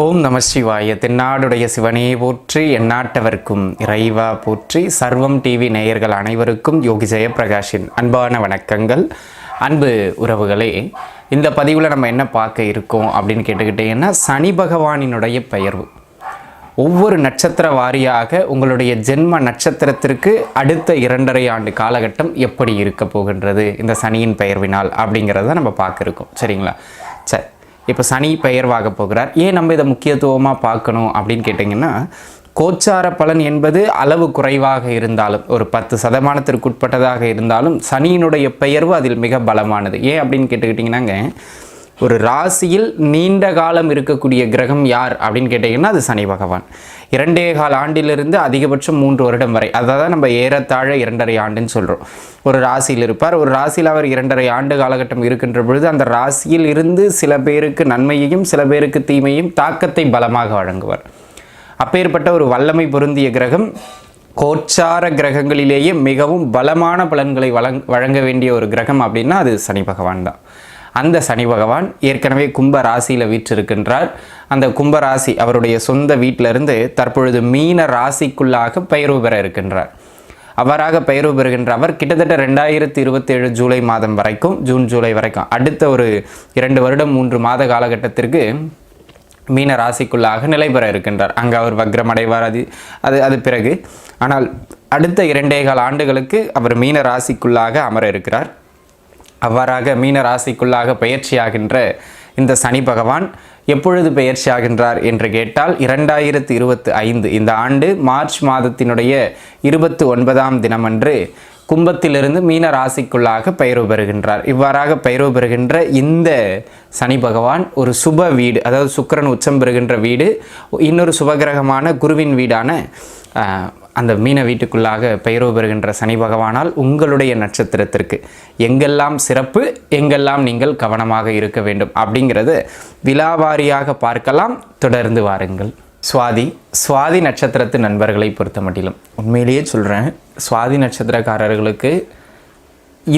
ஓம் நம சிவாய. தென்னாடுடைய சிவனே போற்றி, எந்நாட்டவர்க்கும் இறைவா போற்றி. சர்வம் டிவி நேயர்கள் அனைவருக்கும் யோகி ஜெயப்பிரகாஷின் அன்பான வணக்கங்கள். அன்பு உறவுகளே, இந்த பதிவில் நம்ம என்ன பார்க்க இருக்கோம் அப்படின்னு கேட்டுக்கிட்டீங்கன்னா, சனி பகவானினுடைய பெயர்வு ஒவ்வொரு நட்சத்திர வாரியாக உங்களுடைய ஜென்ம நட்சத்திரத்திற்கு அடுத்த 2.5 ஆண்டு காலகட்டம் எப்படி இருக்க போகின்றது இந்த சனியின் பெயர்வினால் அப்படிங்கிறத நம்ம பார்க்க இருக்கோம். சரிங்களா? சரி, இப்போ சனி பெயர்வாக போகிறார். ஏன் நம்ம இதை முக்கியத்துவமாக பார்க்கணும் அப்படின்னு கேட்டிங்கன்னா, கோச்சார பலன் என்பது அளவு குறைவாக இருந்தாலும், ஒரு 10% உட்பட்டதாக இருந்தாலும், சனியினுடைய பெயர்வு அதில் மிக பலமானது. ஏன் அப்படின்னு கேட்டுக்கிட்டிங்கன்னாங்க, ஒரு ராசியில் நீண்ட காலம் இருக்கக்கூடிய கிரகம் யார் அப்படின்னு கேட்டிங்கன்னா அது சனி பகவான். 2.25 ஆண்டிலிருந்து அதிகபட்சம் 3 வருடம் வரை, அதாவது நம்ம ஏறத்தாழ 2.5 ஆண்டுன்னு சொல்கிறோம். ஒரு ராசியில் இருப்பார். ஒரு ராசியில் அவர் 2.5 ஆண்டு காலகட்டம் இருக்கின்ற பொழுது அந்த ராசியில் இருந்து சில பேருக்கு நன்மையையும் சில பேருக்கு தீமையும் தாக்கத்தை பலமாக வழங்குவார். அப்பேற்பட்ட ஒரு வல்லமை பொருந்திய கிரகம், கோச்சார கிரகங்களிலேயே மிகவும் பலமான பலன்களை வழங்க வேண்டிய ஒரு கிரகம் அப்படின்னா அது சனி பகவான் தான். அந்த சனி பகவான் ஏற்கனவே கும்ப ராசியில் வீற்றிருக்கின்றார். அந்த கும்ப ராசி அவருடைய சொந்த வீட்டிலிருந்து தற்பொழுது மீன ராசிக்குள்ளாக பெயர்வு பெற இருக்கின்றார். அவ்வாறாக பெயர்வு பெறுகின்ற அவர் கிட்டத்தட்ட 2027 ஜூலை மாதம் வரைக்கும், ஜூன் ஜூலை வரைக்கும், அடுத்த ஒரு 2 வருடம் 3 மாத காலகட்டத்திற்கு மீன ராசிக்குள்ளாக நிலை பெற இருக்கின்றார். அங்கே அவர் வக்ரம் அடைவார். அது பிறகு, ஆனால் அடுத்த 2.25 ஆண்டுகளுக்கு அவர் மீன ராசிக்குள்ளாக அமர இருக்கிறார். அவ்வாறாக மீன ராசிக்குள்ளாக பயிற்சியாகின்ற இந்த சனி பகவான் எப்பொழுது பயிற்சி ஆகின்றார் என்று கேட்டால் 2025 இந்த ஆண்டு மார்ச் மாதத்தினுடைய 29ஆம் தினமன்று கும்பத்திலிருந்து மீன ராசிக்குள்ளாக பெயர்வு பெறுகின்றார். இவ்வாறாக பெயர்வு பெறுகின்ற இந்த சனி பகவான் ஒரு சுப வீடு, அதாவது சுக்கிரன் உச்சம் பெறுகின்ற வீடு, இன்னொரு சுபகிரகமான குருவின் வீடான அந்த மீன வீட்டுக்குள்ளாக பெயர்வு பெறுகின்ற சனி பகவானால் உங்களுடைய நட்சத்திரத்திற்கு எங்கெல்லாம் சிறப்பு, எங்கெல்லாம் நீங்கள் கவனமாக இருக்க வேண்டும் அப்படிங்கிறது விலாவாரியாக பார்க்கலாம். தொடர்ந்து வாருங்கள். சுவாதி நட்சத்திரத்து நண்பர்களை பொறுத்த மட்டிலும் உண்மையிலேயே சொல்கிறேன், சுவாதி நட்சத்திரக்காரர்களுக்கு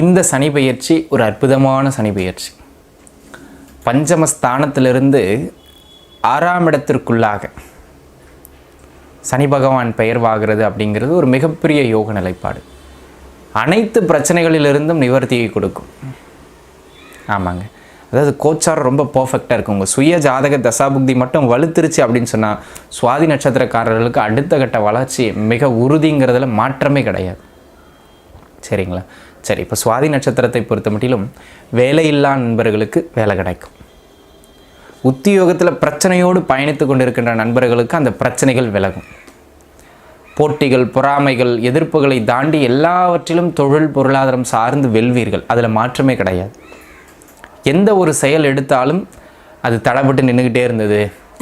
இந்த சனி பெயர்ச்சி ஒரு அற்புதமான சனி பெயர்ச்சி. பஞ்சமஸ்தானத்திலிருந்து 6ஆம் இடத்திற்குள்ளாக சனி பகவான் பெயர்வாகிறது அப்படிங்கிறது ஒரு மிகப்பெரிய யோக நிலைப்பாடு. அனைத்து பிரச்சனைகளிலிருந்தும் நிவர்த்தியை கொடுக்கும். ஆமாங்க, அதாவது கோச்சாரம் ரொம்ப பர்ஃபெக்டாக இருக்கும். உங்கள் சுய ஜாதக தசாபுக்தி மட்டும் வலுத்துருச்சு அப்படின்னு சொன்னால் சுவாதி நட்சத்திரக்காரர்களுக்கு அடுத்த கட்ட வளர்ச்சி மிக உறுதிங்கிறதுல மாற்றமே கிடையாது. சரிங்களா? சரி, இப்போ சுவாதி நட்சத்திரத்தை பொறுத்த மட்டிலும் வேலையில்லா நண்பர்களுக்கு வேலை கிடைக்கும். உத்தியோகத்தில் பிரச்சனையோடு பயணித்து கொண்டிருக்கின்ற நண்பர்களுக்கு அந்த பிரச்சனைகள் விலகும். போட்டிகள், பொறாமைகள், எதிர்ப்புகளை தாண்டி எல்லாவற்றிலும் தொழில் பொருளாதாரம் சார்ந்து வெல்வீர்கள். அதில் மாற்றமே கிடையாது. எந்த ஒரு செயல் எடுத்தாலும் அது தடைப்பட்டு நின்றுக்கிட்டே இருந்தது,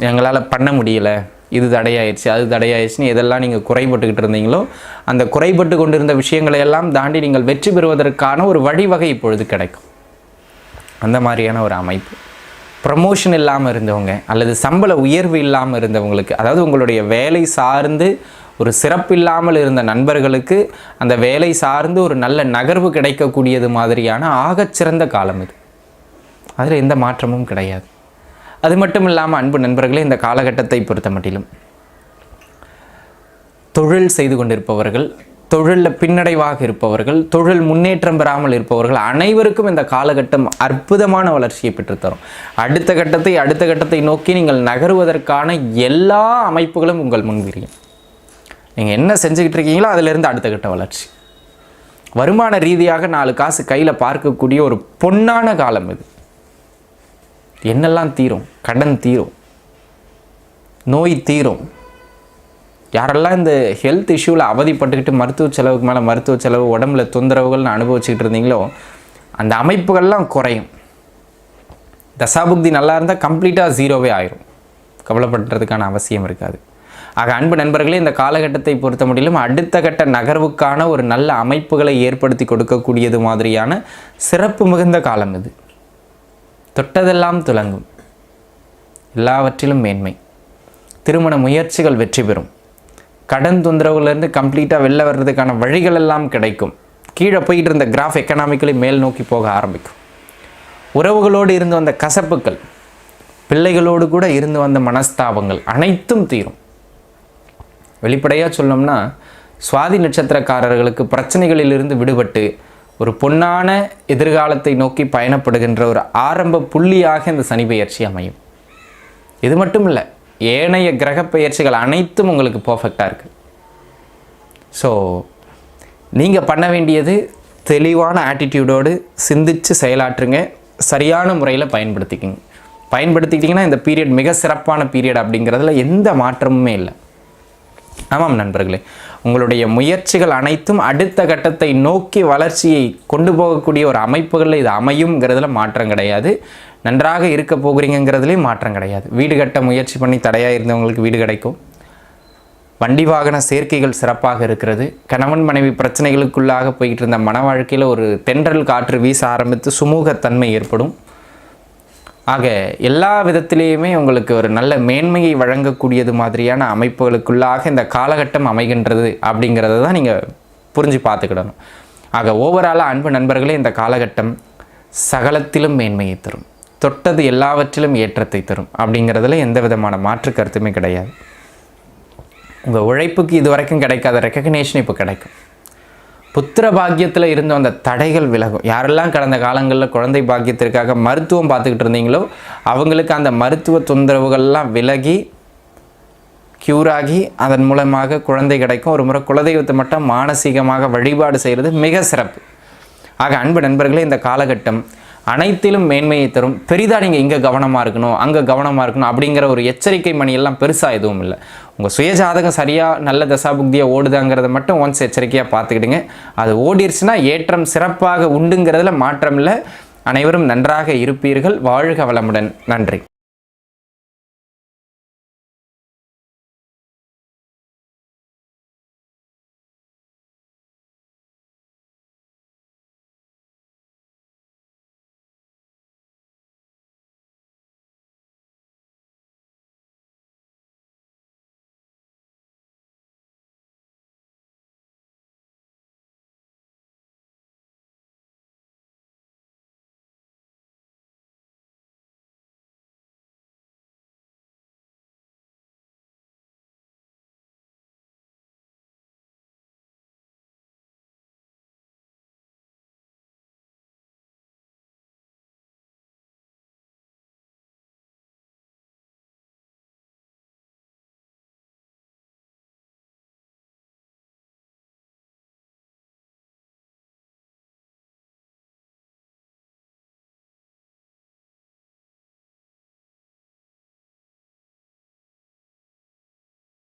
எங்களால் பண்ண முடியலை, இது தடையாயிடுச்சு, அது தடையாயிடுச்சுன்னு எதெல்லாம் நீங்கள் குறைபட்டுக்கிட்டு இருந்தீங்களோ அந்த குறைபட்டு கொண்டிருந்த விஷயங்களை எல்லாம் தாண்டி நீங்கள் வெற்றி பெறுவதற்கான ஒரு வழிவகை இப்பொழுது கிடைக்கும். அந்த மாதிரியான ஒரு அமைப்பு. ப்ரமோஷன் இல்லாமல் இருந்தவங்க அல்லது சம்பள உயர்வு இல்லாமல் இருந்தவங்களுக்கு, அதாவது உங்களுடைய வேலை சார்ந்து ஒரு சிறப்பு இல்லாமல் இருந்த நண்பர்களுக்கு அந்த வேலை சார்ந்து ஒரு நல்ல நகர்வு கிடைக்கக்கூடியது மாதிரியான ஆகச்சிறந்த காலம் இது. அதில் எந்த மாற்றமும் கிடையாது. அது மட்டும் இல்லாமல் அன்பு நண்பர்களே, இந்த காலகட்டத்தை பொறுத்த மட்டிலும் தொழில் செய்து கொண்டிருப்பவர்கள், தொழிலில் பின்னடைவாக இருப்பவர்கள், தொழில் முன்னேற்றம் பெறாமல் இருப்பவர்கள் அனைவருக்கும் இந்த காலகட்டம் அற்புதமான வளர்ச்சியை பெற்றுத்தரும். அடுத்த கட்டத்தை நோக்கி நீங்கள் நகருவதற்கான எல்லா அமைப்புகளும் உங்கள் முன்விரியும். நீங்கள் என்ன செஞ்சுக்கிட்டு இருக்கீங்களோ அதிலிருந்து அடுத்த கட்ட வளர்ச்சி. வருமான ரீதியாக 4 காசு கையில் பார்க்கக்கூடிய ஒரு பொன்னான காலம் இது. என்னெல்லாம் தீரும்? கடன் தீரும், நோய் தீரும். யாரெல்லாம் இந்த ஹெல்த் இஷ்யூவில் அவதிப்பட்டுக்கிட்டு மருத்துவ செலவுக்கு மேலே மருத்துவ செலவு, உடம்புல தொந்தரவுகள்னு அனுபவிச்சுக்கிட்டு இருந்தீங்களோ அந்த அமைப்புகள்லாம் குறையும். தசாபுக்தி நல்லா இருந்தால் கம்ப்ளீட்டாக 0வே ஆயிரும். கவலைப்படுறதுக்கான அவசியம் இருக்காது. ஆக அன்பு நண்பர்களே, இந்த காலகட்டத்தை பொறுத்த முடியலும் அடுத்த கட்ட நகர்வுக்கான ஒரு நல்ல அமைப்புகளை ஏற்படுத்தி கொடுக்கக்கூடியது மாதிரியான சிறப்பு மிகுந்த காலம் இது. தொட்டதெல்லாம் துலங்கும், எல்லாவற்றிலும் மேன்மை. திருமண முயற்சிகள் வெற்றி பெறும். கடன் தொந்தரவுலேருந்து கம்ப்ளீட்டாக வெளில வர்றதுக்கான வழிகள் எல்லாம் கிடைக்கும். கீழே போயிட்டு இருந்த கிராஃப் எக்கனாமிக்கலி மேல் நோக்கி போக ஆரம்பிக்கும். உறவுகளோடு இருந்து வந்த கசப்புக்கள் பிள்ளைகளோடு கூட இருந்து வந்த மனஸ்தாபங்கள் அனைத்தும் தீரும். வெளிப்படையாக சொல்லணும்னா சுவாதி நட்சத்திரக்காரர்களுக்கு பிரச்சனைகளிலிருந்து விடுபட்டு ஒரு பொன்னான எதிர்காலத்தை நோக்கி பயணப்படுகின்ற ஒரு ஆரம்ப புள்ளியாக இந்த சனி பெயர்ச்சி அமையும். இது மட்டும் இல்லை, ஏனைய கிரக பெயர்ச்சிகள் அனைத்தும் உங்களுக்கு பர்ஃபெக்டாக இருக்குது. ஸோ நீங்கள் பண்ண வேண்டியது தெளிவான ஆட்டிடியூடோடு சிந்தித்து செயலாற்றுங்க, சரியான முறையில் பயன்படுத்திக்கிட்டிங்கன்னா இந்த பீரியட் மிக சிறப்பான பீரியட் அப்படிங்கிறதுல எந்த மாற்றமுமே இல்லை. ஆமாம் நண்பர்களே, உங்களுடைய முயற்சிகள் அனைத்தும் அடுத்த கட்டத்தை நோக்கி வளர்ச்சியை கொண்டு போகக்கூடிய ஒரு அமைப்புகளில் இது அமையுங்கிறதுல மாற்றம் கிடையாது. நன்றாக இருக்க போகிறீங்கிறதுலேயும் மாற்றம் கிடையாது. வீடு கட்ட முயற்சி பண்ணி தடையாக இருந்தவங்களுக்கு வீடு கிடைக்கும். வண்டி வாகன சேர்க்கைகள் சிறப்பாக இருக்கிறது. கணவன் மனைவி பிரச்சனைகளுக்குள்ளாக போய்கிட்டு இருந்த மன வாழ்க்கையில் ஒரு தென்றல் காற்று வீச ஆரம்பித்து சுமூகத்தன்மை ஏற்படும். ஆக எல்லா விதத்திலேயுமே உங்களுக்கு ஒரு நல்ல மேன்மையை வழங்கக்கூடியது மாதிரியான அமைப்புகளுக்குள்ளாக இந்த காலகட்டம் அமைகின்றது அப்படிங்கிறத தான் நீங்கள் புரிஞ்சு பார்த்துக்கிடணும். ஆக ஓவராலாக அன்பு நண்பர்களே, இந்த காலகட்டம் சகலத்திலும் மேன்மையை தரும், தொட்டது எல்லாவற்றிலும் ஏற்றத்தை தரும் அப்படிங்கிறதுல எந்த விதமான மாற்று கருத்துமே கிடையாது. உங்கள் உழைப்புக்கு இது வரைக்கும் கிடைக்காத ரெக்கக்னேஷன் இப்போ கிடைக்கும். புத்திர பாக்கியத்தில் இருந்த அந்த தடைகள் விலகும். யாரெல்லாம் கடந்த காலங்களில் குழந்தை பாக்கியத்திற்காக மருத்துவம் பார்த்துக்கிட்டு இருந்தீங்களோ அவங்களுக்கு அந்த மருத்துவ தொந்தரவுகள்லாம் விலகி க்யூராகி அதன் மூலமாக குழந்தை கிடைக்கும். ஒரு முறை குலதெய்வத்தை மட்டும் மானசீகமாக வழிபாடு செய்கிறது மிக சிறப்பு. ஆக அன்பு நண்பர்களே, இந்த காலகட்டம் அனைத்திலும் மேன்மையை தரும். பெரிதாக நீங்கள் இங்கே கவனமாக இருக்கணும், அங்கே கவனமாக இருக்கணும் அப்படிங்கிற ஒரு எச்சரிக்கை மணியெல்லாம் பெருசாக எதுவும் இல்லை. உங்கள் சுயஜாதகம் சரியாக நல்ல தசாபுக்தியாக ஓடுதாங்கிறத மட்டும் ஒன்ஸ் எச்சரிக்கையாக பார்த்துக்கிடுங்க. அது ஓடிடுச்சுன்னா ஏற்றம் சிறப்பாக உண்டுங்கிறதுல மாற்றம் இல்லை. அனைவரும் நன்றாக இருப்பீர்கள். வாழ்க வளமுடன். நன்றி.